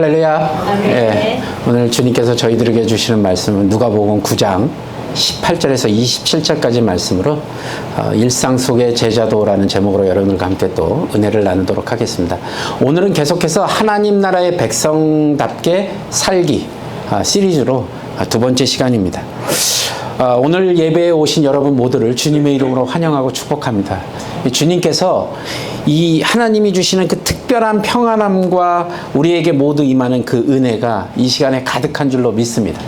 할렐루야. 예, 오늘 주님께서 저희들에게 주시는 말씀은 누가복음 9장 18절에서 27절까지 말씀으로 일상 속의 제자도라는 제목으로 여러분들과 함께 또 은혜를 나누도록 하겠습니다. 오늘은 계속해서 하나님 나라의 백성답게 살기 시리즈로 두 번째 시간입니다. 오늘 예배에 오신 여러분 모두를 주님의 이름으로 환영하고 축복합니다. 주님께서 이 하나님이 주시는 그 특별한 평안함과 우리에게 모두 임하는 그 은혜가 이 시간에 가득한 줄로 믿습니다.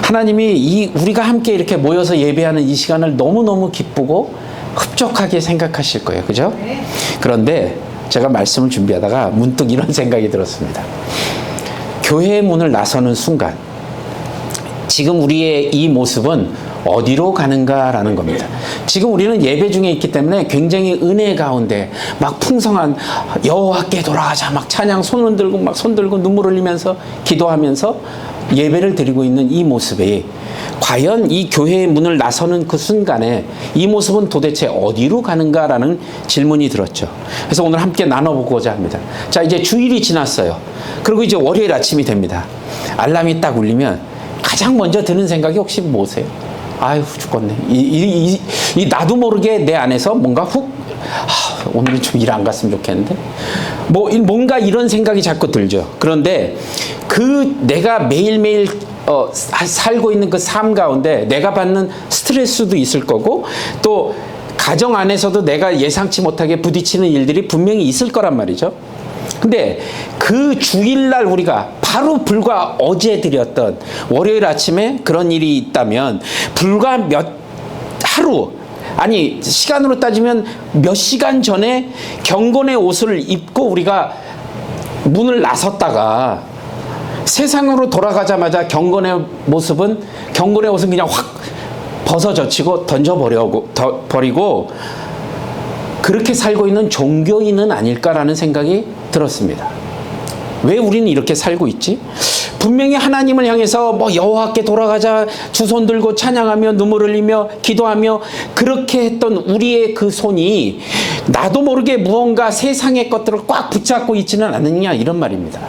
하나님이 우리가 함께 이렇게 모여서 예배하는 이 시간을 너무너무 기쁘고 흡족하게 생각하실 거예요. 그죠? 그런데 제가 말씀을 준비하다가 문득 이런 생각이 들었습니다. 교회의 문을 나서는 순간 지금 우리의 이 모습은 어디로 가는가라는 겁니다. 지금 우리는 예배 중에 있기 때문에 굉장히 은혜 가운데 막 풍성한 여호와께 돌아가자 막 찬양 손을 들고 막 손 들고 눈물 흘리면서 기도하면서 예배를 드리고 있는 이 모습이 과연 이 교회의 문을 나서는 그 순간에 이 모습은 도대체 어디로 가는가라는 질문이 들었죠. 그래서 오늘 함께 나눠보고자 합니다. 자, 이제 주일이 지났어요. 그리고 이제 월요일 아침이 됩니다. 알람이 딱 울리면 가장 먼저 드는 생각이 혹시 뭐세요? 아유 죽겠네. 나도 모르게 내 안에서 뭔가 오늘은 좀 일 안 갔으면 좋겠는데 뭔가 이런 생각이 자꾸 들죠. 그런데 그 내가 매일매일 살고 있는 그 삶 가운데 내가 받는 스트레스도 있을 거고 또 가정 안에서도 내가 예상치 못하게 부딪히는 일들이 분명히 있을 거란 말이죠. 근데 그 주일날 우리가 바로 불과 어제 드렸던 월요일 아침에 그런 일이 있다면 불과 시간으로 따지면 몇 시간 전에 경건의 옷을 입고 우리가 문을 나섰다가 세상으로 돌아가자마자 경건의 옷은 그냥 확 벗어젖히고 버리고 그렇게 살고 있는 종교인은 아닐까라는 생각이 들었습니다. 왜 우리는 이렇게 살고 있지? 분명히 하나님을 향해서 여호와께 돌아가자 두 손 들고 찬양하며 눈물 흘리며 기도하며 그렇게 했던 우리의 그 손이 나도 모르게 무언가 세상의 것들을 꽉 붙잡고 있지는 않느냐 이런 말입니다.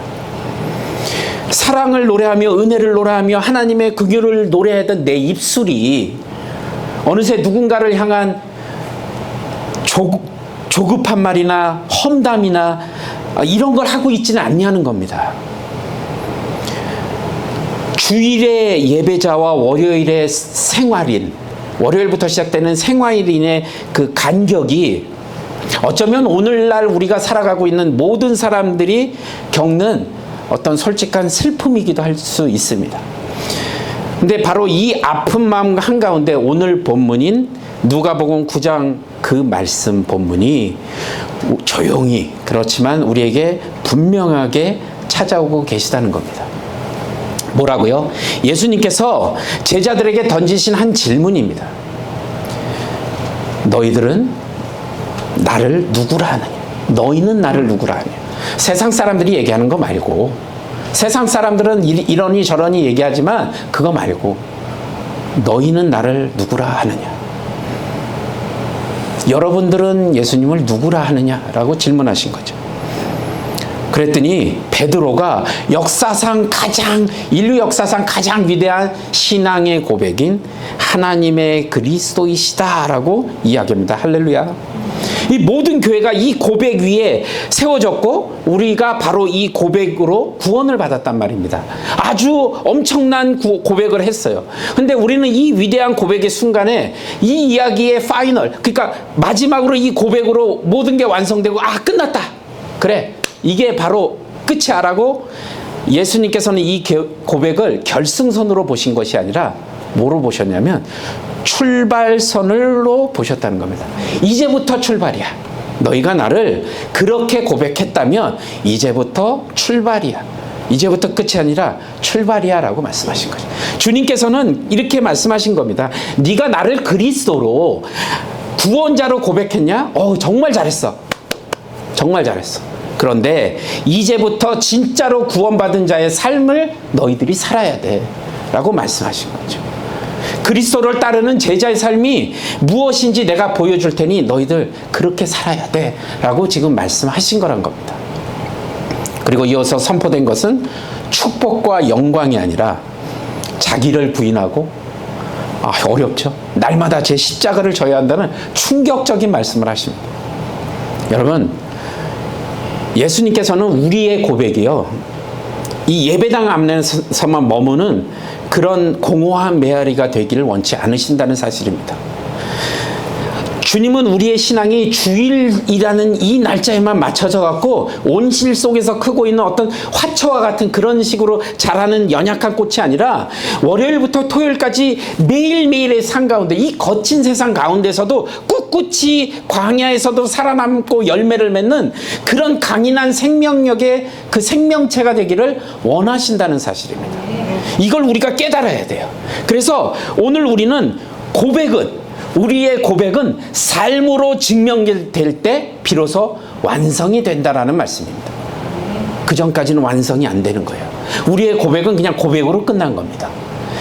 사랑을 노래하며 은혜를 노래하며 하나님의 긍휼을 노래하던 내 입술이 어느새 누군가를 향한 조급한 말이나 험담이나 이런 걸 하고 있지는 않냐는 겁니다. 주일의 예배자와 월요일의 생활인, 월요일부터 시작되는 생활인의 그 간격이 어쩌면 오늘날 우리가 살아가고 있는 모든 사람들이 겪는 어떤 솔직한 슬픔이기도 할 수 있습니다. 근데 바로 이 아픈 마음 한가운데 오늘 본문인 누가복음 9장 그 말씀 본문이 조용히 그렇지만 우리에게 분명하게 찾아오고 계시다는 겁니다. 뭐라고요? 예수님께서 제자들에게 던지신 한 질문입니다. 너희들은 나를 누구라 하느냐? 너희는 나를 누구라 하느냐? 세상 사람들이 얘기하는 거 말고 세상 사람들은 이러니 저러니 얘기하지만 그거 말고 너희는 나를 누구라 하느냐? 여러분들은 예수님을 누구라 하느냐라고 질문하신 거죠. 그랬더니 베드로가 인류 역사상 가장 위대한 신앙의 고백인 하나님의 그리스도이시다라고 이야기합니다. 할렐루야. 이 모든 교회가 이 고백 위에 세워졌고 우리가 바로 이 고백으로 구원을 받았단 말입니다. 아주 엄청난 고백을 했어요. 근데 우리는 이 위대한 고백의 순간에 이 이야기의 파이널, 그러니까 마지막으로 이 고백으로 모든 게 완성되고 끝났다. 그래, 이게 바로 끝이야라고 예수님께서는 이 고백을 결승선으로 보신 것이 아니라 뭐로 보셨냐면 출발선으로 보셨다는 겁니다. 이제부터 출발이야. 너희가 나를 그렇게 고백했다면 이제부터 출발이야. 이제부터 끝이 아니라 출발이야 라고 말씀하신 거죠. 주님께서는 이렇게 말씀하신 겁니다. 네가 나를 그리스도로 구원자로 고백했냐? 정말 잘했어. 정말 잘했어. 그런데 이제부터 진짜로 구원받은 자의 삶을 너희들이 살아야 돼 라고 말씀하신 거죠. 그리스도를 따르는 제자의 삶이 무엇인지 내가 보여줄 테니 너희들 그렇게 살아야 돼 라고 지금 말씀하신 거란 겁니다. 그리고 이어서 선포된 것은 축복과 영광이 아니라 자기를 부인하고, 어렵죠. 날마다 제 십자가를 져야 한다는 충격적인 말씀을 하십니다. 여러분, 예수님께서는 우리의 고백이요, 이 예배당 앞에서만 머무는 그런 공허한 메아리가 되기를 원치 않으신다는 사실입니다. 주님은 우리의 신앙이 주일이라는 이 날짜에만 맞춰져 갖고 온실 속에서 크고 있는 어떤 화초와 같은 그런 식으로 자라는 연약한 꽃이 아니라 월요일부터 토요일까지 매일매일의 삶 가운데, 이 거친 세상 가운데서도 꿋꿋이 광야에서도 살아남고 열매를 맺는 그런 강인한 생명력의 그 생명체가 되기를 원하신다는 사실입니다. 이걸 우리가 깨달아야 돼요. 그래서 오늘 우리의 고백은 삶으로 증명될 때 비로소 완성이 된다라는 말씀입니다. 그 전까지는 완성이 안 되는 거예요. 우리의 고백은 그냥 고백으로 끝난 겁니다.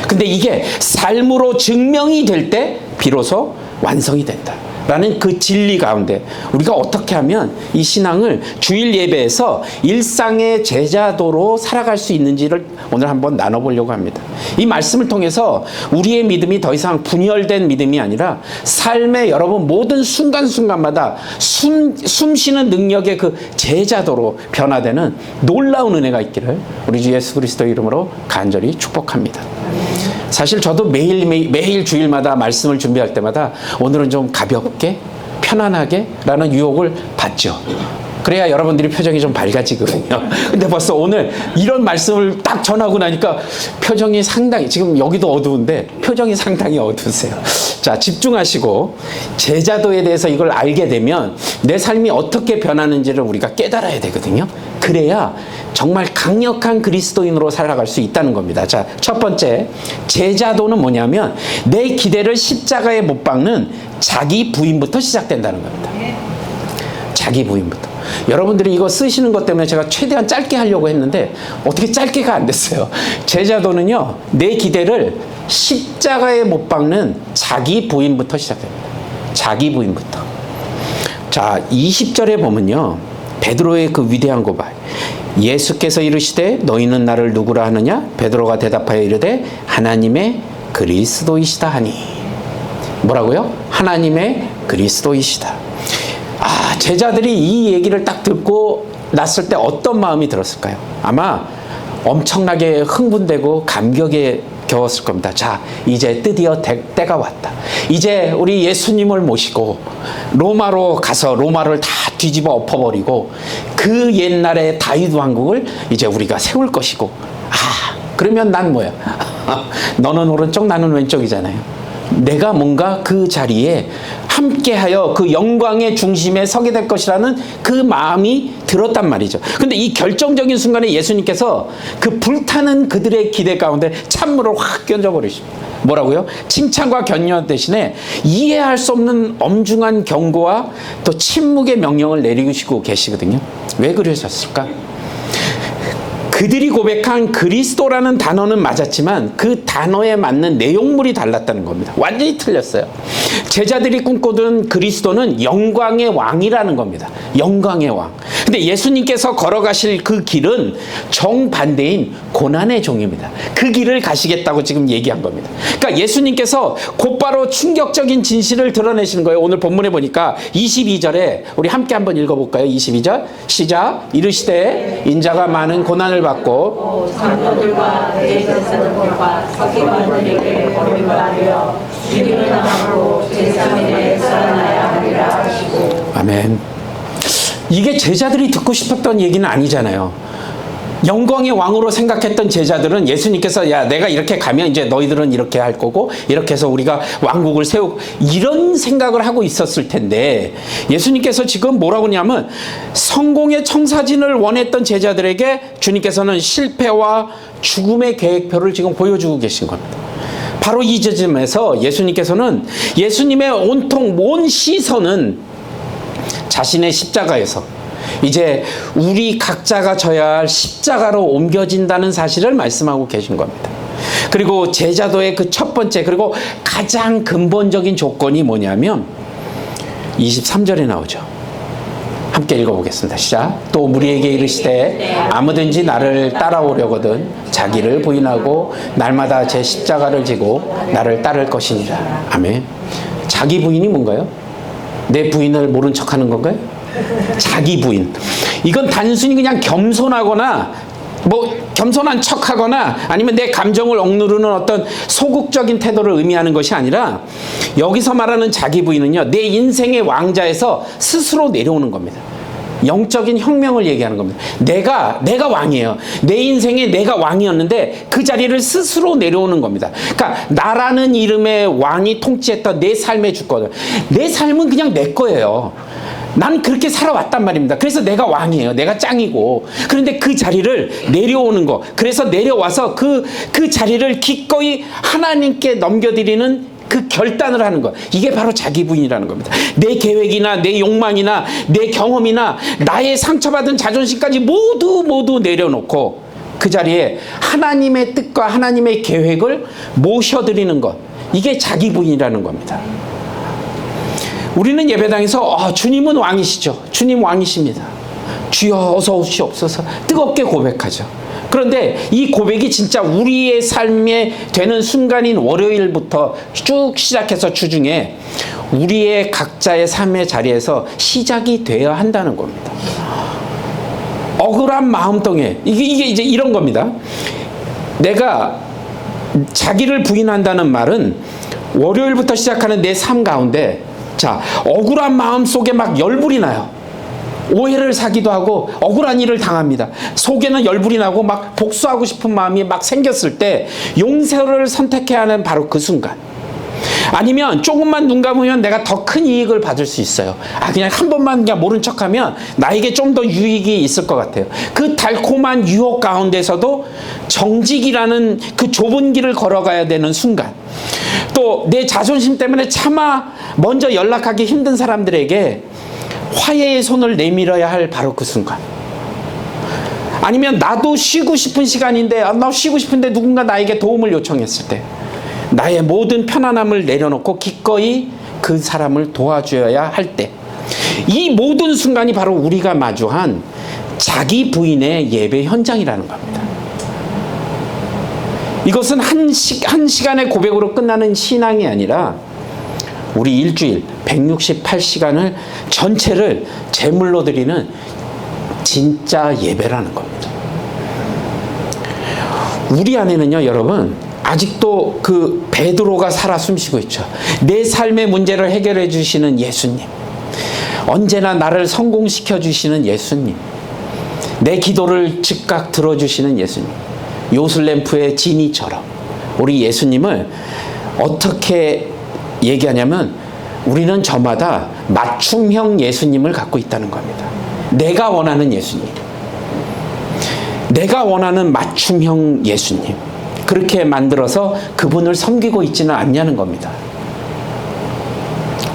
근데 이게 삶으로 증명이 될 때 비로소 완성이 된다 라는 그 진리 가운데 우리가 어떻게 하면 이 신앙을 주일 예배에서 일상의 제자도로 살아갈 수 있는지를 오늘 한번 나눠보려고 합니다. 이 말씀을 통해서 우리의 믿음이 더 이상 분열된 믿음이 아니라 삶의 여러분 모든 순간순간마다 숨 쉬는 능력의 그 제자도로 변화되는 놀라운 은혜가 있기를 우리 주 예수 그리스도의 이름으로 간절히 축복합니다. 사실 저도 매일 주일마다 말씀을 준비할 때마다 오늘은 좀 가볍게 편안하게 라는 유혹을 받죠. 그래야 여러분들이 표정이 좀 밝아지거든요. 근데 벌써 오늘 이런 말씀을 딱 전하고 나니까 표정이 상당히, 지금 여기도 어두운데 표정이 상당히 어두우세요. 자, 집중하시고 제자도에 대해서 이걸 알게 되면 내 삶이 어떻게 변하는지를 우리가 깨달아야 되거든요. 그래야 정말 강력한 그리스도인으로 살아갈 수 있다는 겁니다. 자, 첫 번째, 제자도는 뭐냐면 내 기대를 십자가에 못 박는 자기 부인부터 시작된다는 겁니다. 자기 부인부터. 여러분들이 이거 쓰시는 것 때문에 제가 최대한 짧게 하려고 했는데 어떻게 짧게가 안 됐어요. 제자도는요, 내 기대를 십자가에 못 박는 자기 부인부터 시작됩니다. 자기 부인부터. 자, 20절에 보면요, 베드로의 그 위대한 고백. 예수께서 이르시되 너희는 나를 누구라 하느냐? 베드로가 대답하여 이르되 하나님의 그리스도이시다 하니. 뭐라고요? 하나님의 그리스도이시다. 제자들이 이 얘기를 딱 듣고 났을 때 어떤 마음이 들었을까요? 아마 엄청나게 흥분되고 감격에 겨웠을 겁니다. 자, 이제 드디어 때가 왔다. 이제 우리 예수님을 모시고 로마로 가서 로마를 다 뒤집어 엎어버리고 그 옛날의 다윗 왕국을 이제 우리가 세울 것이고, 그러면 난 뭐야? 너는 오른쪽, 나는 왼쪽이잖아요. 내가 뭔가 그 자리에 함께하여 그 영광의 중심에 서게 될 것이라는 그 마음이 들었단 말이죠. 근데 이 결정적인 순간에 예수님께서 그 불타는 그들의 기대 가운데 찬물을 확 끼얹어버리십니다. 뭐라고요? 칭찬과 격려 대신에 이해할 수 없는 엄중한 경고와 또 침묵의 명령을 내리시고 계시거든요. 왜 그러셨을까? 그들이 고백한 그리스도라는 단어는 맞았지만 그 단어에 맞는 내용물이 달랐다는 겁니다. 완전히 틀렸어요. 제자들이 꿈꾸던 그리스도는 영광의 왕이라는 겁니다. 영광의 왕. 근데 예수님께서 걸어가실 그 길은 정반대인 고난의 종입니다. 그 길을 가시겠다고 지금 얘기한 겁니다. 그러니까 예수님께서 곧바로 충격적인 진실을 드러내시는 거예요. 오늘 본문에 보니까 22절에 우리 함께 한번 읽어볼까요? 22절 시작. 이르시되 인자가 많은 고난을 받고 장로들과 대제사장들과 서기관들에게 버림받으려 죽임을 당하고 제3일에 살아나야 하리라 하시고. 아멘. 이게 제자들이 듣고 싶었던 얘기는 아니잖아요. 영광의 왕으로 생각했던 제자들은 예수님께서 야, 내가 이렇게 가면 이제 너희들은 이렇게 할 거고 이렇게 해서 우리가 왕국을 세우고 이런 생각을 하고 있었을 텐데, 예수님께서 지금 뭐라고 하냐면 성공의 청사진을 원했던 제자들에게 주님께서는 실패와 죽음의 계획표를 지금 보여주고 계신 겁니다. 바로 이 지점에서 예수님께서는 예수님의 온통 온 시선은 자신의 십자가에서 이제 우리 각자가 져야 할 십자가로 옮겨진다는 사실을 말씀하고 계신 겁니다. 그리고 제자도의 그 첫 번째 그리고 가장 근본적인 조건이 뭐냐면 23절에 나오죠. 함께 읽어보겠습니다. 시작. 또 우리에게 이르시되 아무든지 나를 따라오려거든 자기를 부인하고 날마다 제 십자가를 지고 나를 따를 것이니라. 아멘. 자기 부인이 뭔가요? 내 부인을 모른 척하는 건가요? 자기 부인. 이건 단순히 그냥 겸손하거나 겸손한 척하거나 아니면 내 감정을 억누르는 어떤 소극적인 태도를 의미하는 것이 아니라, 여기서 말하는 자기 부인은요, 내 인생의 왕자에서 스스로 내려오는 겁니다. 영적인 혁명을 얘기하는 겁니다. 내가 왕이에요. 내 인생에 내가 왕이었는데 그 자리를 스스로 내려오는 겁니다. 그러니까 나라는 이름의 왕이 통치했던 내 삶의 주권, 내 삶은 그냥 내 거예요. 난 그렇게 살아왔단 말입니다. 그래서 내가 왕이에요. 내가 짱이고. 그런데 그 자리를 내려오는 거. 그래서 내려와서 그 자리를 기꺼이 하나님께 넘겨드리는 그 결단을 하는 것. 이게 바로 자기 부인이라는 겁니다. 내 계획이나 내 욕망이나 내 경험이나 나의 상처받은 자존심까지 모두 내려놓고 그 자리에 하나님의 뜻과 하나님의 계획을 모셔드리는 것. 이게 자기 부인이라는 겁니다. 우리는 예배당에서 주님은 왕이시죠. 주님 왕이십니다. 주여 어서 오시옵소서 뜨겁게 고백하죠. 그런데 이 고백이 진짜 우리의 삶에 되는 순간인 월요일부터 쭉 시작해서 주중에 우리의 각자의 삶의 자리에서 시작이 되어야 한다는 겁니다. 억울한 마음동에 이게 이제 이런 겁니다. 내가 자기를 부인한다는 말은 월요일부터 시작하는 내 삶 가운데, 자, 억울한 마음 속에 막 열불이 나요. 오해를 사기도 하고 억울한 일을 당합니다. 속에는 열불이 나고 막 복수하고 싶은 마음이 막 생겼을 때 용서를 선택해야 하는 바로 그 순간. 아니면 조금만 눈 감으면 내가 더 큰 이익을 받을 수 있어요. 그냥 한 번만 그냥 모른 척하면 나에게 좀 더 유익이 있을 것 같아요. 그 달콤한 유혹 가운데서도 정직이라는 그 좁은 길을 걸어가야 되는 순간. 또 내 자존심 때문에 차마 먼저 연락하기 힘든 사람들에게 화해의 손을 내밀어야 할 바로 그 순간. 아니면 나도 쉬고 싶은 시간인데 나 쉬고 싶은데 누군가 나에게 도움을 요청했을 때 나의 모든 편안함을 내려놓고 기꺼이 그 사람을 도와줘야 할 때, 이 모든 순간이 바로 우리가 마주한 자기 부인의 예배 현장이라는 겁니다. 이것은 한 시간의 고백으로 끝나는 신앙이 아니라 우리 일주일 168시간을 전체를 제물로 드리는 진짜 예배라는 겁니다. 우리 안에는요, 여러분, 아직도 그 베드로가 살아 숨쉬고 있죠. 내 삶의 문제를 해결해 주시는 예수님, 언제나 나를 성공시켜 주시는 예수님, 내 기도를 즉각 들어주시는 예수님, 요술램프의 지니처럼 우리 예수님을 어떻게 얘기하냐면, 우리는 저마다 맞춤형 예수님을 갖고 있다는 겁니다. 내가 원하는 예수님, 내가 원하는 맞춤형 예수님, 그렇게 만들어서 그분을 섬기고 있지는 않냐는 겁니다.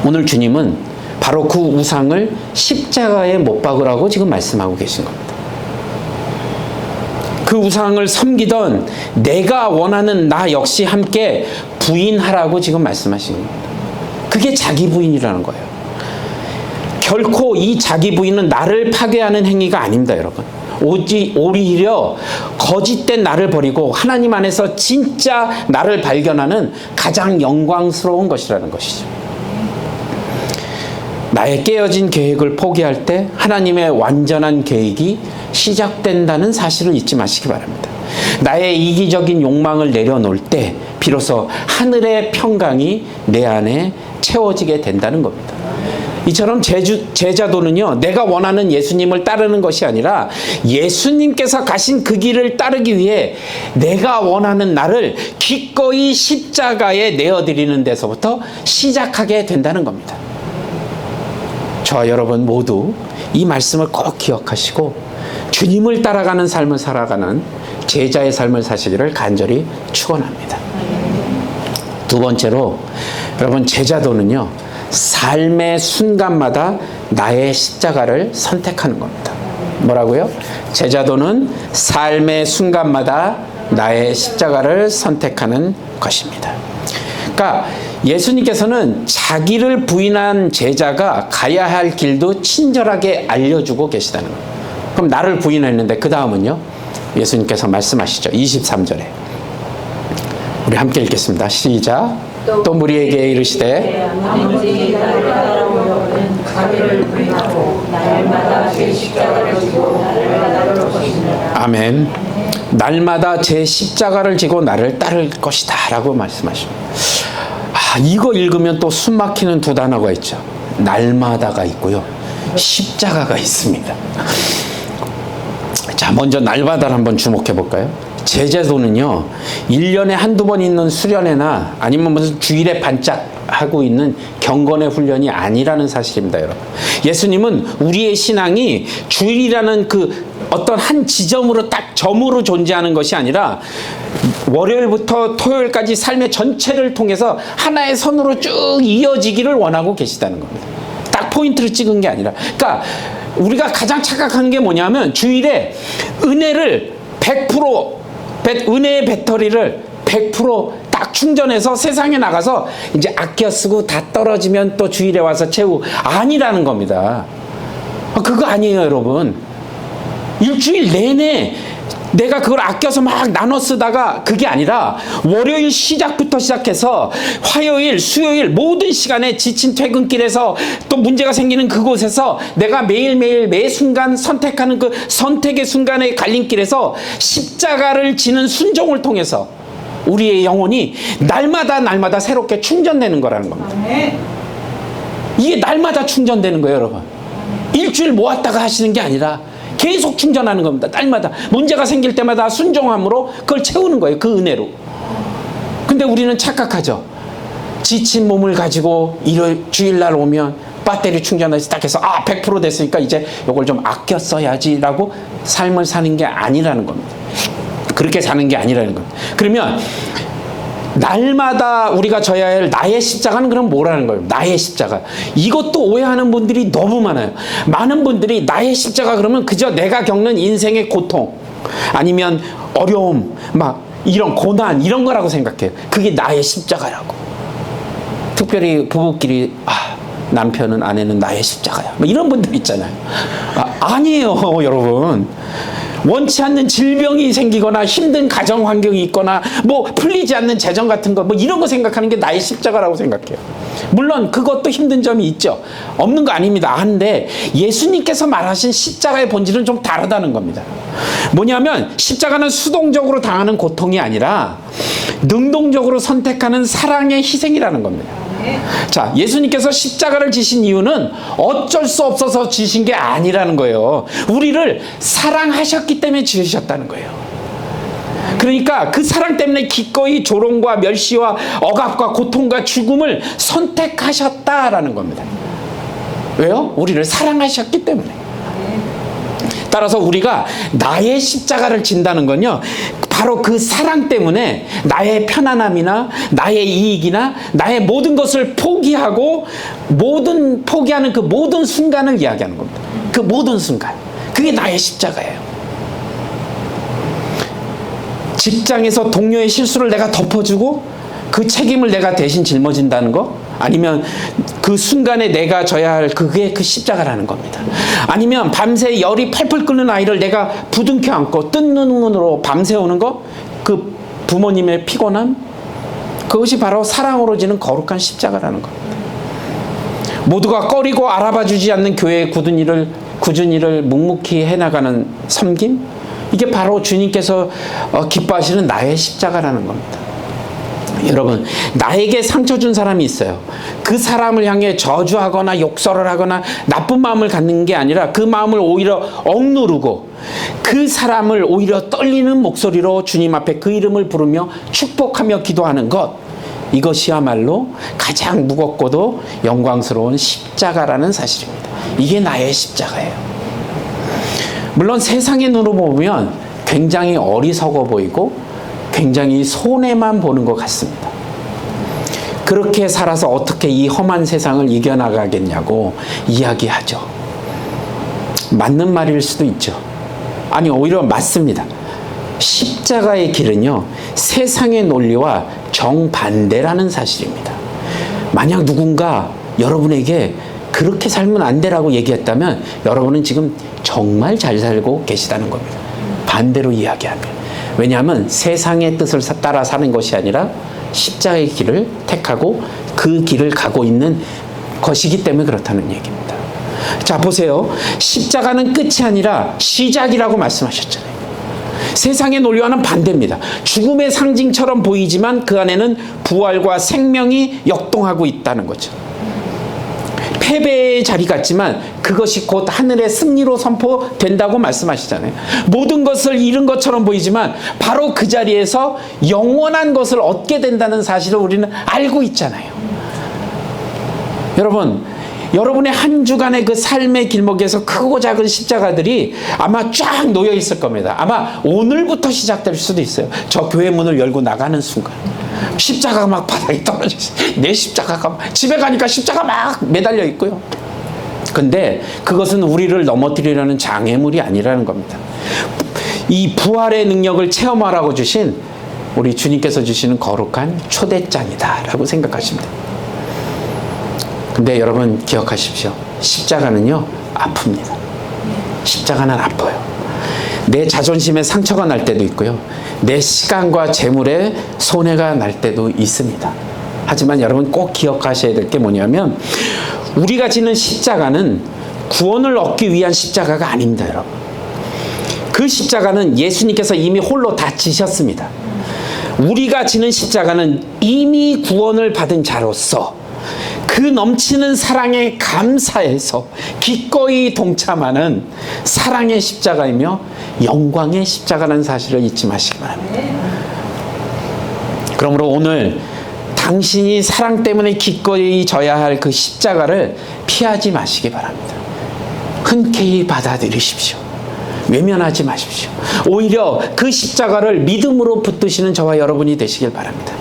오늘 주님은 바로 그 우상을 십자가에 못 박으라고 지금 말씀하고 계신 겁니다. 그 우상을 섬기던 내가 원하는 나 역시 함께 부인하라고 지금 말씀하시는 겁니다. 그게 자기 부인이라는 거예요. 결코 이 자기 부인은 나를 파괴하는 행위가 아닙니다, 여러분. 오히려 거짓된 나를 버리고 하나님 안에서 진짜 나를 발견하는 가장 영광스러운 것이라는 것이죠. 나의 깨어진 계획을 포기할 때 하나님의 완전한 계획이 시작된다는 사실을 잊지 마시기 바랍니다. 나의 이기적인 욕망을 내려놓을 때 비로소 하늘의 평강이 내 안에 채워지게 된다는 겁니다. 이처럼 제자도는요, 내가 원하는 예수님을 따르는 것이 아니라 예수님께서 가신 그 길을 따르기 위해 내가 원하는 나를 기꺼이 십자가에 내어드리는 데서부터 시작하게 된다는 겁니다. 저와 여러분 모두 이 말씀을 꼭 기억하시고 주님을 따라가는 삶을 살아가는 제자의 삶을 사시기를 간절히 축원합니다. 두 번째로, 여러분, 제자도는요, 삶의 순간마다 나의 십자가를 선택하는 겁니다. 뭐라고요? 제자도는 삶의 순간마다 나의 십자가를 선택하는 것입니다. 그러니까 예수님께서는 자기를 부인한 제자가 가야 할 길도 친절하게 알려주고 계시다는 거예요. 그럼 나를 부인했는데 그 다음은요? 예수님께서 말씀하시죠. 23절에. 우리 함께 읽겠습니다. 시작. 또 무리에게 이르시되 아버지 나를 따라오려거든 자기를 부인하고 날마다 제 십자가를 지고 나를 따를 것이니라. 아멘. 날마다 제 십자가를 지고 나를 따를 것이다 라고 말씀하십니다. 이거 읽으면 또 숨 막히는 두 단어가 있죠. 날마다가 있고요, 십자가가 있습니다. 자, 먼저 날마다를 한번 주목해 볼까요? 제자도는요 1년에 한두 번 있는 수련회나 아니면 무슨 주일에 반짝하고 있는 경건의 훈련이 아니라는 사실입니다, 여러분. 예수님은 우리의 신앙이 주일이라는 그 어떤 한 지점으로 딱 점으로 존재하는 것이 아니라 월요일부터 토요일까지 삶의 전체를 통해서 하나의 선으로 쭉 이어지기를 원하고 계시다는 겁니다. 딱 포인트를 찍은 게 아니라, 그러니까 우리가 가장 착각하는 게 뭐냐면 주일에 은혜를 100% 은혜의 배터리를 100% 딱 충전해서 세상에 나가서 이제 아껴 쓰고 다 떨어지면 또 주일에 와서 채우고, 아니라는 겁니다. 그거 아니에요, 여러분. 일주일 내내 내가 그걸 아껴서 막 나눠 쓰다가 그게 아니라 월요일 시작부터 시작해서 화요일, 수요일 모든 시간에 지친 퇴근길에서 또 문제가 생기는 그곳에서 내가 매일매일 매 순간 선택하는 그 선택의 순간의 갈림길에서 십자가를 지는 순종을 통해서 우리의 영혼이 날마다 새롭게 충전되는 거라는 겁니다. 이게 날마다 충전되는 거예요, 여러분. 일주일 모았다가 하시는 게 아니라 계속 충전하는 겁니다. 날마다 문제가 생길 때마다 순종함으로 그걸 채우는 거예요, 그 은혜로. 근데 우리는 착각하죠. 지친 몸을 가지고 주일날 오면 배터리 충전해서 딱 해서 100% 됐으니까 이제 이걸 좀 아껴 써야지 라고 삶을 사는 게 아니라는 겁니다. 그렇게 사는 게 아니라는 겁니다. 그러면 날마다 우리가 져야 할 나의 십자가는 그럼 뭐라는 거예요? 나의 십자가. 이것도 오해하는 분들이 너무 많아요. 많은 분들이 나의 십자가 그러면 그저 내가 겪는 인생의 고통 아니면 어려움 막 이런 고난 이런 거라고 생각해요. 그게 나의 십자가라고. 특별히 부부끼리 남편은 아내는 나의 십자가야 뭐 이런 분들 있잖아요. 아니에요, 여러분. 원치 않는 질병이 생기거나 힘든 가정 환경이 있거나 뭐 풀리지 않는 재정 같은 거 뭐 이런 거 생각하는 게 나의 십자가라고 생각해요. 물론 그것도 힘든 점이 있죠. 없는 거 아닙니다. 한데 예수님께서 말하신 십자가의 본질은 좀 다르다는 겁니다. 뭐냐면 십자가는 수동적으로 당하는 고통이 아니라 능동적으로 선택하는 사랑의 희생이라는 겁니다. 자, 예수님께서 십자가를 지신 이유는 어쩔 수 없어서 지신 게 아니라는 거예요. 우리를 사랑하셨기 때문에 지으셨다는 거예요. 그러니까 그 사랑 때문에 기꺼이 조롱과 멸시와 억압과 고통과 죽음을 선택하셨다라는 겁니다. 왜요? 우리를 사랑하셨기 때문에. 따라서 우리가 나의 십자가를 진다는 건요, 바로 그 사랑 때문에 나의 편안함이나 나의 이익이나 나의 모든 것을 포기하고 포기하는 그 모든 순간을 이야기하는 겁니다. 그 모든 순간. 그게 나의 십자가예요. 직장에서 동료의 실수를 내가 덮어주고 그 책임을 내가 대신 짊어진다는 거, 아니면 그 순간에 내가 져야 할 그게 그 십자가라는 겁니다. 아니면 밤새 열이 펄펄 끓는 아이를 내가 부둥켜 안고 뜬 눈으로 밤새우는 거, 그 부모님의 피곤함, 그것이 바로 사랑으로 지는 거룩한 십자가라는 겁니다. 모두가 꺼리고 알아봐주지 않는 교회의 굳은 일을 묵묵히 해나가는 섬김, 이게 바로 주님께서 기뻐하시는 나의 십자가라는 겁니다. 여러분, 나에게 상처 준 사람이 있어요. 그 사람을 향해 저주하거나 욕설을 하거나 나쁜 마음을 갖는 게 아니라 그 마음을 오히려 억누르고 그 사람을 오히려 떨리는 목소리로 주님 앞에 그 이름을 부르며 축복하며 기도하는 것, 이것이야말로 가장 무겁고도 영광스러운 십자가라는 사실입니다. 이게 나의 십자가예요. 물론 세상의 눈으로 보면 굉장히 어리석어 보이고 굉장히 손해만 보는 것 같습니다. 그렇게 살아서 어떻게 이 험한 세상을 이겨나가겠냐고 이야기하죠. 맞는 말일 수도 있죠. 아니, 오히려 맞습니다. 십자가의 길은요, 세상의 논리와 정반대라는 사실입니다. 만약 누군가 여러분에게 그렇게 살면 안 되라고 얘기했다면 여러분은 지금 정말 잘 살고 계시다는 겁니다. 반대로 이야기하면. 왜냐하면 세상의 뜻을 따라 사는 것이 아니라 십자가의 길을 택하고 그 길을 가고 있는 것이기 때문에 그렇다는 얘기입니다. 자, 보세요. 십자가는 끝이 아니라 시작이라고 말씀하셨잖아요. 세상의 논리와는 반대입니다. 죽음의 상징처럼 보이지만 그 안에는 부활과 생명이 역동하고 있다는 거죠. 패배의 자리 같지만 그것이 곧 하늘의 승리로 선포된다고 말씀하시잖아요. 모든 것을 잃은 것처럼 보이지만 바로 그 자리에서 영원한 것을 얻게 된다는 사실을 우리는 알고 있잖아요. 여러분의 한 주간의 그 삶의 길목에서 크고 작은 십자가들이 아마 쫙 놓여 있을 겁니다. 아마 오늘부터 시작될 수도 있어요. 저 교회 문을 열고 나가는 순간 십자가가 막 바닥에 떨어져 있어요. 내 십자가가 집에 가니까 십자가 막 매달려 있고요. 근데 그것은 우리를 넘어뜨리려는 장애물이 아니라는 겁니다. 이 부활의 능력을 체험하라고 주신 우리 주님께서 주시는 거룩한 초대장이다라고 생각하시면 됩니다. 근데 여러분 기억하십시오. 십자가는요, 아픕니다. 십자가는 아파요. 내 자존심에 상처가 날 때도 있고요. 내 시간과 재물에 손해가 날 때도 있습니다. 하지만 여러분 꼭 기억하셔야 될 게 뭐냐면 우리가 지는 십자가는 구원을 얻기 위한 십자가가 아닙니다, 여러분. 그 십자가는 예수님께서 이미 홀로 다 지셨습니다. 우리가 지는 십자가는 이미 구원을 받은 자로서 그 넘치는 사랑에 감사해서 기꺼이 동참하는 사랑의 십자가이며 영광의 십자가라는 사실을 잊지 마시기 바랍니다. 그러므로 오늘 당신이 사랑 때문에 기꺼이 져야 할 그 십자가를 피하지 마시기 바랍니다. 흔쾌히 받아들이십시오. 외면하지 마십시오. 오히려 그 십자가를 믿음으로 붙드시는 저와 여러분이 되시길 바랍니다.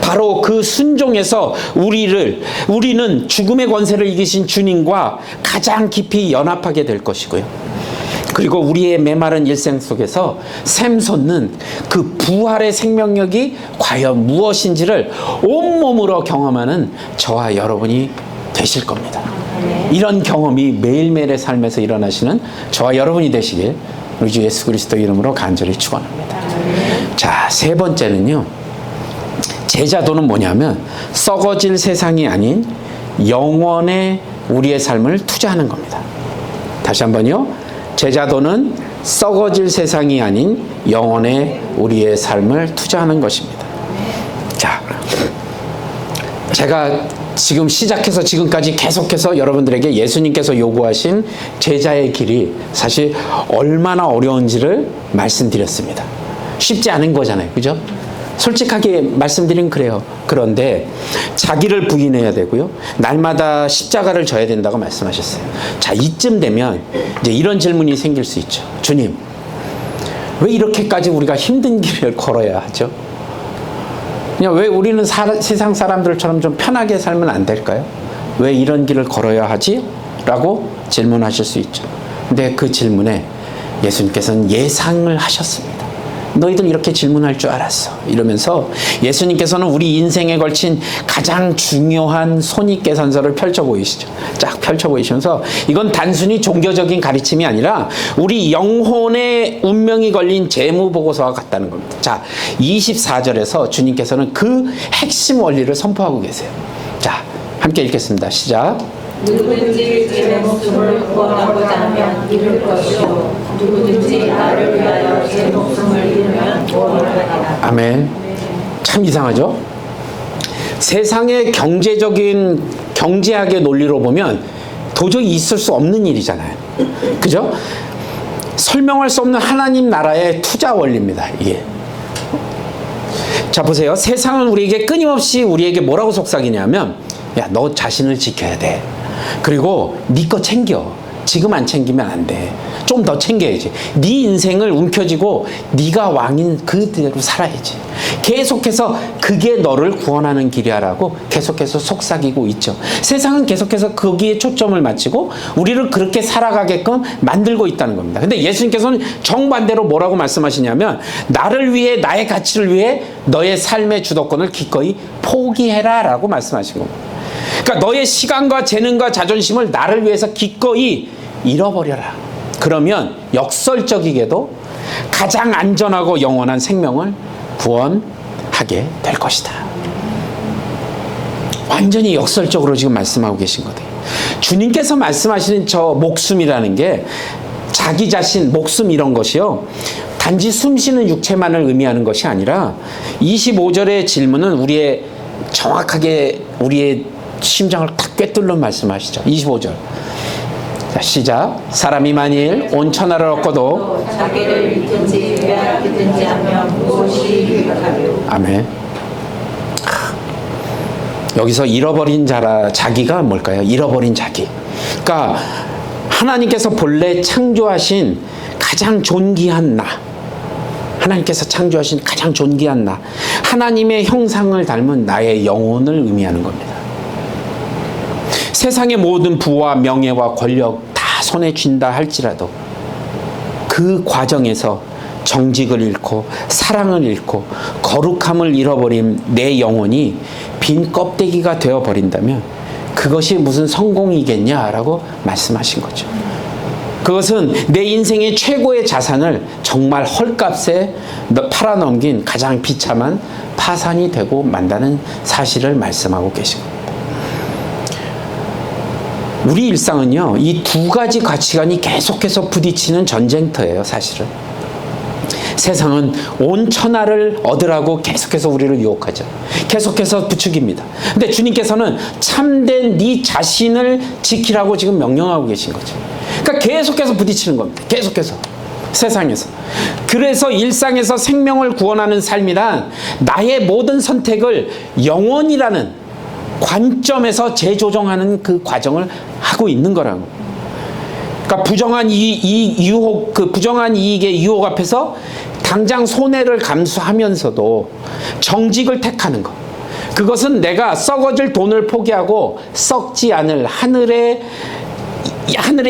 바로 그 순종에서 우리는 죽음의 권세를 이기신 주님과 가장 깊이 연합하게 될 것이고요. 그리고 우리의 메마른 일생 속에서 샘솟는 그 부활의 생명력이 과연 무엇인지를 온몸으로 경험하는 저와 여러분이 되실 겁니다. 이런 경험이 매일매일의 삶에서 일어나시는 저와 여러분이 되시길 우리 주 예수 그리스도 이름으로 간절히 축원합니다. 자, 세 번째는요. 제자도는 뭐냐면 썩어질 세상이 아닌 영원에 우리의 삶을 투자하는 겁니다. 다시 한번요. 제자도는 썩어질 세상이 아닌 영원에 우리의 삶을 투자하는 것입니다. 자, 제가 지금 시작해서 지금까지 계속해서 여러분들에게 예수님께서 요구하신 제자의 길이 사실 얼마나 어려운지를 말씀드렸습니다. 쉽지 않은 거잖아요. 그죠? 솔직하게 말씀드리면 그래요. 그런데 자기를 부인해야 되고요. 날마다 십자가를 져야 된다고 말씀하셨어요. 자, 이쯤 되면 이제 이런 질문이 생길 수 있죠. 주님, 왜 이렇게까지 우리가 힘든 길을 걸어야 하죠? 그냥 왜 우리는 세상 사람들처럼 좀 편하게 살면 안 될까요? 왜 이런 길을 걸어야 하지? 라고 질문하실 수 있죠. 근데 그 질문에 예수님께서는 예상을 하셨습니다. 너희들 이렇게 질문할 줄 알았어. 이러면서 예수님께서는 우리 인생에 걸친 가장 중요한 손익계산서를 펼쳐 보이시죠. 쫙 펼쳐 보이시면서 이건 단순히 종교적인 가르침이 아니라 우리 영혼의 운명이 걸린 재무보고서와 같다는 겁니다. 자, 24절에서 주님께서는 그 핵심 원리를 선포하고 계세요. 자, 함께 읽겠습니다. 시작. 누구든지 제 목숨을 구원하고자 하면 잃을 것이요 누구든지 나를 위하여 제 목숨을 잃으면 구원하리라. 아멘. 참 이상하죠? 세상의 경제학의 논리로 보면 도저히 있을 수 없는 일이잖아요. 그죠? 설명할 수 없는 하나님 나라의 투자 원리입니다. 이게. 자, 보세요. 세상은 우리에게 끊임없이 우리에게 뭐라고 속삭이냐면 야, 너 자신을 지켜야 돼. 그리고 네 거 챙겨. 지금 안 챙기면 안 돼. 좀 더 챙겨야지. 네 인생을 움켜쥐고 네가 왕인 그대로 살아야지. 계속해서 그게 너를 구원하는 길이야라고 계속해서 속삭이고 있죠. 세상은 계속해서 거기에 초점을 맞추고 우리를 그렇게 살아가게끔 만들고 있다는 겁니다. 근데 예수님께서는 정반대로 뭐라고 말씀하시냐면 나를 위해, 나의 가치를 위해 너의 삶의 주도권을 기꺼이 포기해라 라고 말씀하신 겁니다. 그러니까 너의 시간과 재능과 자존심을 나를 위해서 기꺼이 잃어버려라. 그러면 역설적이게도 가장 안전하고 영원한 생명을 구원하게 될 것이다. 완전히 역설적으로 지금 말씀하고 계신 거예요. 주님께서 말씀하시는 저 목숨이라는 게 자기 자신, 목숨 이런 것이요, 단지 숨쉬는 육체만을 의미하는 것이 아니라 25절의 질문은 우리의 정확하게 우리의 심장을 탁 꿰뚫는 말씀하시죠. 25절. 자, 시작. 사람이 만일 온 천하를 얻고도 자기를 잃든지 빼앗기든지 하면 무엇이 유익하리요. 아멘. 여기서 잃어버린 자기가 뭘까요? 잃어버린 자기. 그러니까 하나님께서 본래 창조하신 가장 존귀한 나, 하나님께서 창조하신 가장 존귀한 나, 하나님의 형상을 닮은 나의 영혼을 의미하는 겁니다. 세상의 모든 부와 명예와 권력 다 손에 쥔다 할지라도 그 과정에서 정직을 잃고 사랑을 잃고 거룩함을 잃어버린 내 영혼이 빈 껍데기가 되어버린다면 그것이 무슨 성공이겠냐라고 말씀하신 거죠. 그것은 내 인생의 최고의 자산을 정말 헐값에 팔아넘긴 가장 비참한 파산이 되고 만다는 사실을 말씀하고 계신 겁니다. 우리 일상은요, 이 두 가지 가치관이 계속해서 부딪히는 전쟁터예요, 사실은. 세상은 온 천하를 얻으라고 계속해서 우리를 유혹하죠. 계속해서 부추깁니다. 근데 주님께서는 참된 네 자신을 지키라고 지금 명령하고 계신 거죠. 그러니까 계속해서 부딪히는 겁니다. 계속해서. 세상에서. 그래서 일상에서 생명을 구원하는 삶이란 나의 모든 선택을 영원이라는 관점에서 재조정하는 그 과정을 하고 있는 거라고. 그러니까 부정한 유혹, 그 부정한 이익의 유혹 앞에서 당장 손해를 감수하면서도 정직을 택하는 것. 그것은 내가 썩어질 돈을 포기하고 썩지 않을 하늘의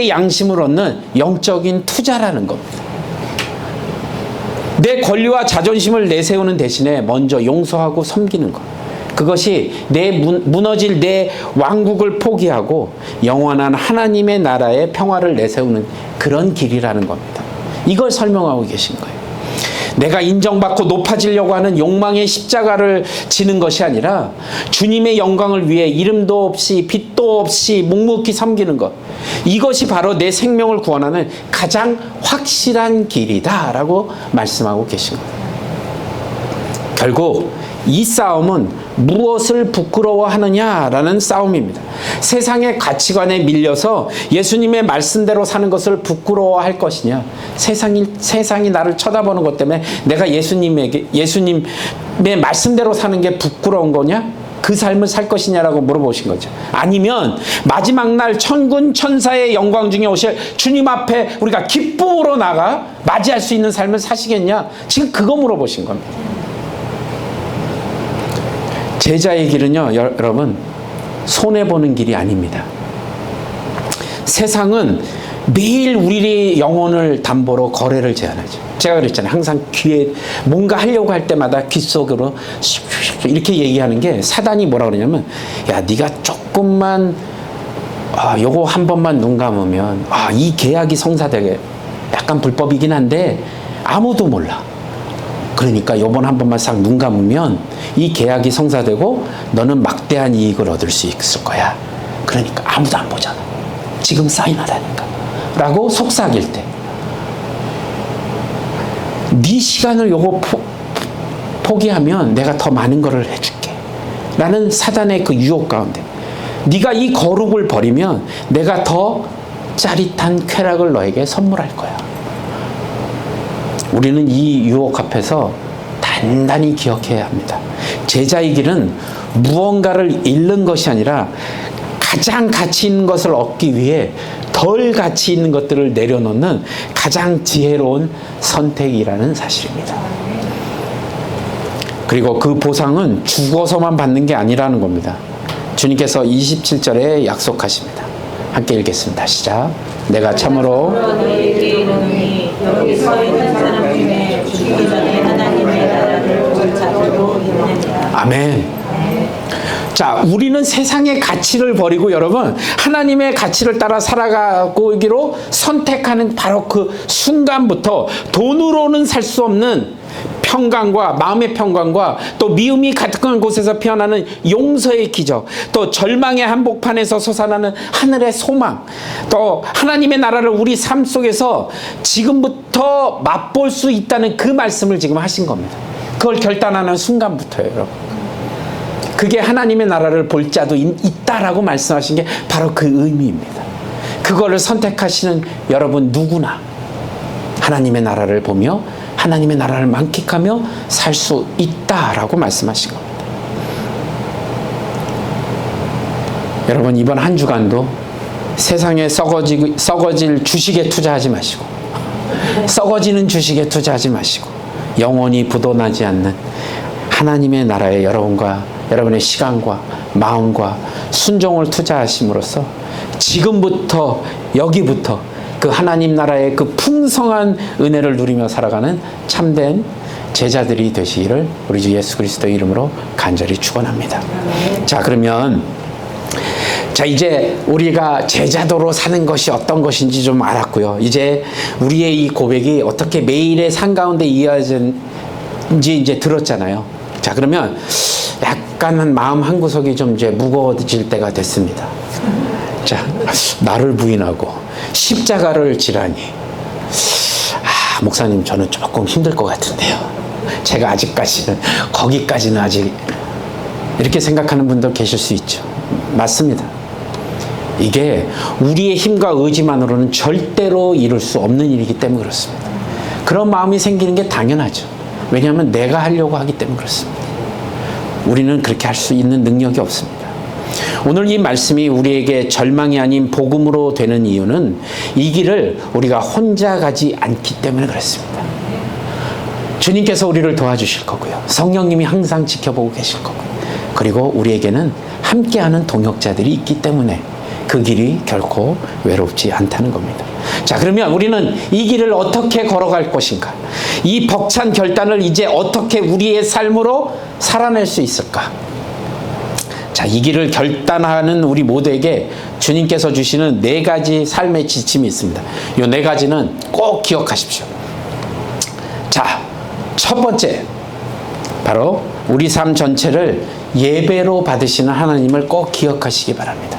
양심을 얻는 영적인 투자라는 겁니다. 내 권리와 자존심을 내세우는 대신에 먼저 용서하고 섬기는 것. 그것이 무너질 내 왕국을 포기하고 영원한 하나님의 나라의 평화를 내세우는 그런 길이라는 겁니다. 이걸 설명하고 계신 거예요. 내가 인정받고 높아지려고 하는 욕망의 십자가를 지는 것이 아니라 주님의 영광을 위해 이름도 없이 빛도 없이 묵묵히 섬기는 것. 이것이 바로 내 생명을 구원하는 가장 확실한 길이다라고 말씀하고 계신 거예요. 결국 이 싸움은 무엇을 부끄러워하느냐라는 싸움입니다. 세상의 가치관에 밀려서 예수님의 말씀대로 사는 것을 부끄러워할 것이냐, 세상이 나를 쳐다보는 것 때문에 내가 예수님의 말씀대로 사는 게 부끄러운 거냐? 그 삶을 살 것이냐라고 물어보신 거죠. 아니면 마지막 날 천군 천사의 영광 중에 오실 주님 앞에 우리가 기쁨으로 나가 맞이할 수 있는 삶을 사시겠냐? 지금 그거 물어보신 겁니다. 제자의 길은요, 여러분, 손해보는 길이 아닙니다. 세상은 매일 우리의 영혼을 담보로 거래를 제안하죠. 제가 그랬잖아요. 항상 귀에 뭔가 하려고 할 때마다 귀 속으로 이렇게 얘기하는 게, 사단이 뭐라 그러냐면, 야, 네가 조금만 요거 한 번만 눈 감으면 이 계약이 성사되게 약간 불법이긴 한데 아무도 몰라. 그러니까 요번 한 번만 싹 눈 감으면 이 계약이 성사되고 너는 막대한 이익을 얻을 수 있을 거야. 그러니까 아무도 안 보잖아. 지금 사인하라니까. 라고 속삭일 때, 네 시간을 요거 포기하면 내가 더 많은 거를 해줄게. 라는 사단의 그 유혹 가운데 네가 이 거룩을 버리면 내가 더 짜릿한 쾌락을 너에게 선물할 거야. 우리는 이 유혹 앞에서 단단히 기억해야 합니다. 제자의 길은 무언가를 잃는 것이 아니라 가장 가치 있는 것을 얻기 위해 덜 가치 있는 것들을 내려놓는 가장 지혜로운 선택이라는 사실입니다. 그리고 그 보상은 죽어서만 받는 게 아니라는 겁니다. 주님께서 27절에 약속하십니다. 함께 읽겠습니다. 시작. 내가 참으로 너희에게 이르노니 여기 서 있는 사람 중에 죽기 전에 하나님의 나라를 볼 자들도 있느니라. 아멘. 자, 우리는 세상의 가치를 버리고 여러분 하나님의 가치를 따라 살아가기로 선택하는 바로 그 순간부터 돈으로는 살 수 없는 평강과 마음의 평강과 또 미움이 가득한 곳에서 피어나는 용서의 기적, 또 절망의 한복판에서 솟아나는 하늘의 소망, 또 하나님의 나라를 우리 삶 속에서 지금부터 맛볼 수 있다는 그 말씀을 지금 하신 겁니다. 그걸 결단하는 순간부터예요, 여러분. 그게 하나님의 나라를 볼 자도 있다라고 말씀하신 게 바로 그 의미입니다. 그거를 선택하시는 여러분 누구나 하나님의 나라를 보며 하나님의 나라를 만끽하며 살 수 있다라고 말씀하신 겁니다. 여러분 이번 한 주간도 세상에 썩어질 주식에 투자하지 마시고 썩어지는 주식에 투자하지 마시고 영원히 부도나지 않는 하나님의 나라에 여러분의 시간과 마음과 순종을 투자하심으로써 지금부터 여기부터 그 하나님 나라의 그 풍성한 은혜를 누리며 살아가는 참된 제자들이 되시기를 우리 주 예수 그리스도의 이름으로 간절히 축원합니다. 자, 그러면 이제 우리가 제자도로 사는 것이 어떤 것인지 좀 알았고요. 이제 우리의 이 고백이 어떻게 매일의 삶 가운데 이어진지 이제 들었잖아요. 자, 그러면 약간 마음 한구석이 좀 이제 무거워질 때가 됐습니다. 자, 나를 부인하고 십자가를 지라니. 목사님, 저는 조금 힘들 것 같은데요. 제가 거기까지는 아직 이렇게 생각하는 분도 계실 수 있죠. 맞습니다. 이게 우리의 힘과 의지만으로는 절대로 이룰 수 없는 일이기 때문에 그렇습니다. 그런 마음이 생기는 게 당연하죠. 왜냐하면 내가 하려고 하기 때문에 그렇습니다. 우리는 그렇게 할 수 있는 능력이 없습니다. 오늘 이 말씀이 우리에게 절망이 아닌 복음으로 되는 이유는 이 길을 우리가 혼자 가지 않기 때문에 그렇습니다. 주님께서 우리를 도와주실 거고요. 성령님이 항상 지켜보고 계실 거고요. 그리고 우리에게는 함께하는 동역자들이 있기 때문에 그 길이 결코 외롭지 않다는 겁니다. 자, 그러면 우리는 이 길을 어떻게 걸어갈 것인가? 이 벅찬 결단을 이제 어떻게 우리의 삶으로 살아낼 수 있을까? 자, 이 길을 결단하는 우리 모두에게 주님께서 주시는 4가지 삶의 지침이 있습니다. 이 4가지는 꼭 기억하십시오. 자, 첫 번째, 바로 우리 삶 전체를 예배로 받으시는 하나님을 꼭 기억하시기 바랍니다.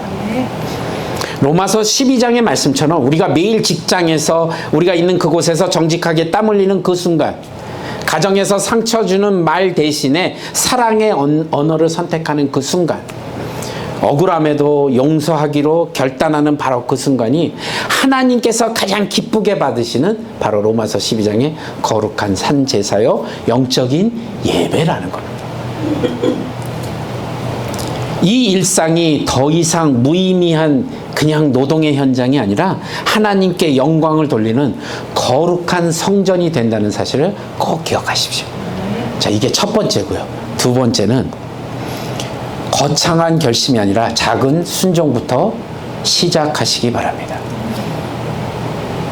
로마서 12장의 말씀처럼 우리가 매일 직장에서 우리가 있는 그곳에서 정직하게 땀 흘리는 그 순간, 가정에서 상처 주는 말 대신에 사랑의 언어를 선택하는 그 순간, 억울함에도 용서하기로 결단하는 바로 그 순간이 하나님께서 가장 기쁘게 받으시는 바로 로마서 12장의 거룩한 산제사요 영적인 예배라는 겁니다. 이 일상이 더 이상 무의미한 그냥 노동의 현장이 아니라 하나님께 영광을 돌리는 거룩한 성전이 된다는 사실을 꼭 기억하십시오. 자, 이게 첫 번째고요. 두 번째는 거창한 결심이 아니라 작은 순종부터 시작하시기 바랍니다.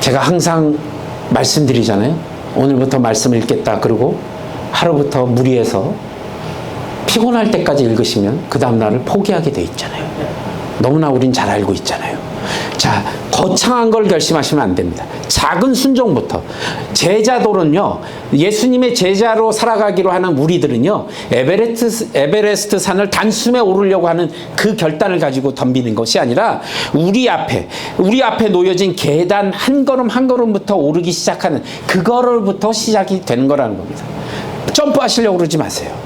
제가 항상 말씀드리잖아요. 오늘부터 말씀을 읽겠다. 그러고 하루부터 무리해서 피곤할 때까지 읽으시면 그 다음날을 포기하게 돼 있잖아요. 너무나 우린 잘 알고 있잖아요. 자, 거창한 걸 결심하시면 안 됩니다. 작은 순종부터. 제자도는요, 예수님의 제자로 살아가기로 하는 우리들은요, 에베레스트 산을 단숨에 오르려고 하는 그 결단을 가지고 덤비는 것이 아니라 우리 앞에 놓여진 계단 한 걸음 한 걸음부터 오르기 시작하는 그거를부터 시작이 되는 거라는 겁니다. 점프하시려고 그러지 마세요.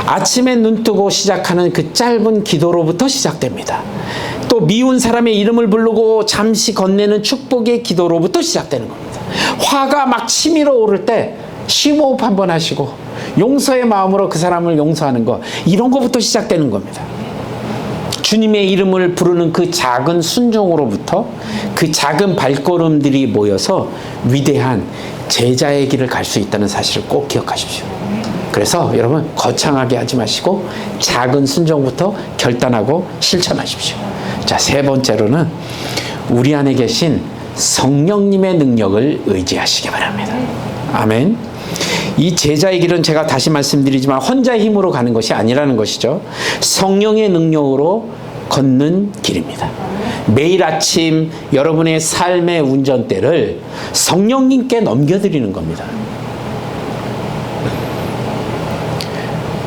아침에 눈 뜨고 시작하는 그 짧은 기도로부터 시작됩니다. 또 미운 사람의 이름을 부르고 잠시 건네는 축복의 기도로부터 시작되는 겁니다. 화가 막 치밀어 오를 때 심호흡 한번 하시고 용서의 마음으로 그 사람을 용서하는 거, 이런 거부터 시작되는 겁니다. 주님의 이름을 부르는 그 작은 순종으로부터 그 작은 발걸음들이 모여서 위대한 제자의 길을 갈 수 있다는 사실을 꼭 기억하십시오. 그래서 여러분, 거창하게 하지 마시고 작은 순종부터 결단하고 실천하십시오. 자, 세 번째로는 우리 안에 계신 성령님의 능력을 의지하시기 바랍니다. 아멘. 이 제자의 길은 제가 다시 말씀드리지만 혼자의 힘으로 가는 것이 아니라는 것이죠. 성령의 능력으로 걷는 길입니다. 매일 아침 여러분의 삶의 운전대를 성령님께 넘겨드리는 겁니다.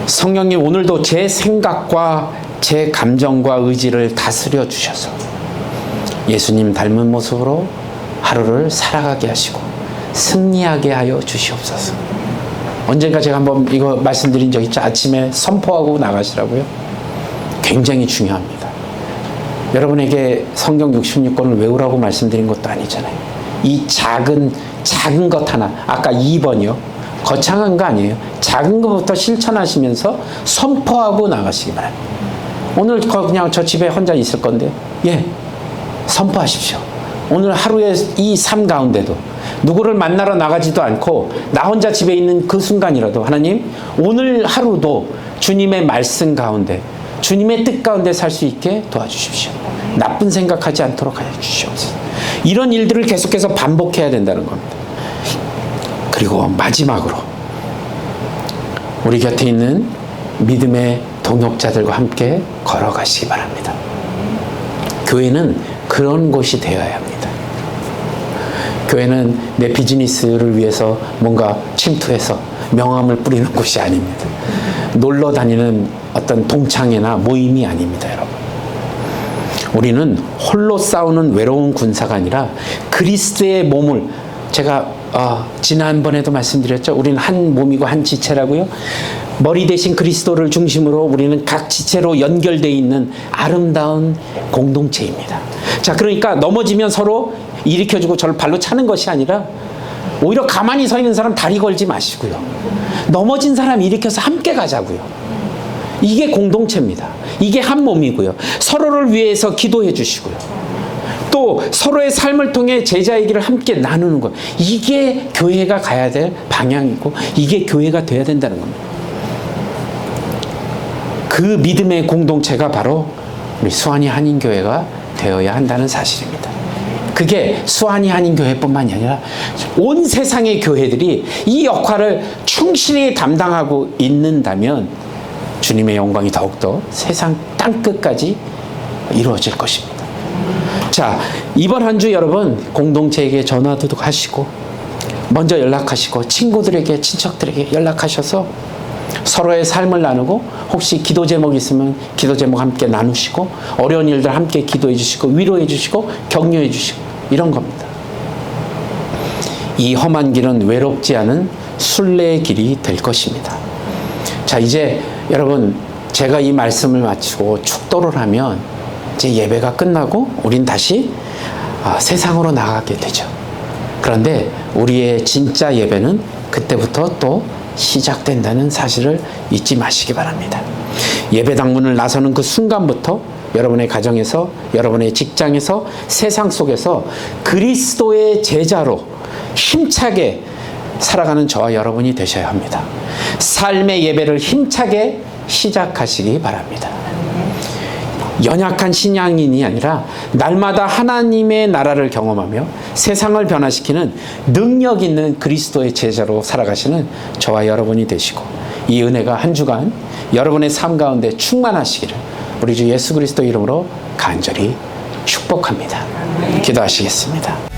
성령님, 오늘도 제 생각과 제 감정과 의지를 다스려 주셔서 예수님 닮은 모습으로 하루를 살아가게 하시고 승리하게 하여 주시옵소서. 언젠가 제가 한번 이거 말씀드린 적 있죠. 아침에 선포하고 나가시라고요. 굉장히 중요합니다. 여러분에게 성경 66권을 외우라고 말씀드린 것도 아니잖아요. 이 작은 것 하나, 아까 2번이요. 거창한 거 아니에요. 작은 것부터 실천하시면서 선포하고 나가시기 바랍니다. 오늘 그냥 저 집에 혼자 있을 건데, 선포하십시오. 오늘 하루의 이 삶 가운데도 누구를 만나러 나가지도 않고 나 혼자 집에 있는 그 순간이라도 하나님, 오늘 하루도 주님의 말씀 가운데, 주님의 뜻 가운데 살 수 있게 도와주십시오. 나쁜 생각하지 않도록 하여 주시옵소서. 이런 일들을 계속해서 반복해야 된다는 겁니다. 그리고 마지막으로 우리 곁에 있는 믿음의 동역자들과 함께 걸어가시기 바랍니다. 교회는 그런 곳이 되어야 합니다. 교회는 내 비즈니스를 위해서 뭔가 침투해서 명함을 뿌리는 곳이 아닙니다. 놀러 다니는 어떤 동창회나 모임이 아닙니다, 여러분. 우리는 홀로 싸우는 외로운 군사가 아니라 그리스도의 몸을, 제가 지난번에도 말씀드렸죠. 우리는 한 몸이고 한 지체라고요. 머리 대신 그리스도를 중심으로 우리는 각 지체로 연결되어 있는 아름다운 공동체입니다. 자, 그러니까 넘어지면 서로 일으켜주고 저를 발로 차는 것이 아니라 오히려 가만히 서 있는 사람 다리 걸지 마시고요. 넘어진 사람 일으켜서 함께 가자고요. 이게 공동체입니다. 이게 한 몸이고요. 서로를 위해서 기도해 주시고요. 또 서로의 삶을 통해 제자의 길을 함께 나누는 것. 이게 교회가 가야 될 방향이고 이게 교회가 돼야 된다는 겁니다. 그 믿음의 공동체가 바로 우리 수완이 한인교회가 되어야 한다는 사실입니다. 그게 수완이 한인교회뿐만이 아니라 온 세상의 교회들이 이 역할을 충실히 담당하고 있는다면 주님의 영광이 더욱더 세상 땅끝까지 이루어질 것입니다. 자, 이번 한 주 여러분 공동체에게 전화도 하시고 먼저 연락하시고 친구들에게 친척들에게 연락하셔서 서로의 삶을 나누고 혹시 기도 제목 있으면 기도 제목 함께 나누시고 어려운 일들 함께 기도해 주시고 위로해 주시고 격려해 주시고 이런 겁니다. 이 험한 길은 외롭지 않은 순례의 길이 될 것입니다. 자, 이제 여러분 제가 이 말씀을 마치고 축도를 하면 이제 예배가 끝나고 우린 다시 세상으로 나가게 되죠. 그런데 우리의 진짜 예배는 그때부터 또 시작된다는 사실을 잊지 마시기 바랍니다. 예배 당문을 나서는 그 순간부터 여러분의 가정에서, 여러분의 직장에서, 세상 속에서 그리스도의 제자로 힘차게 살아가는 저와 여러분이 되셔야 합니다. 삶의 예배를 힘차게 시작하시기 바랍니다. 연약한 신앙인이 아니라 날마다 하나님의 나라를 경험하며 세상을 변화시키는 능력 있는 그리스도의 제자로 살아가시는 저와 여러분이 되시고 이 은혜가 한 주간 여러분의 삶 가운데 충만하시기를 우리 주 예수 그리스도 이름으로 간절히 축복합니다. 기도하시겠습니다.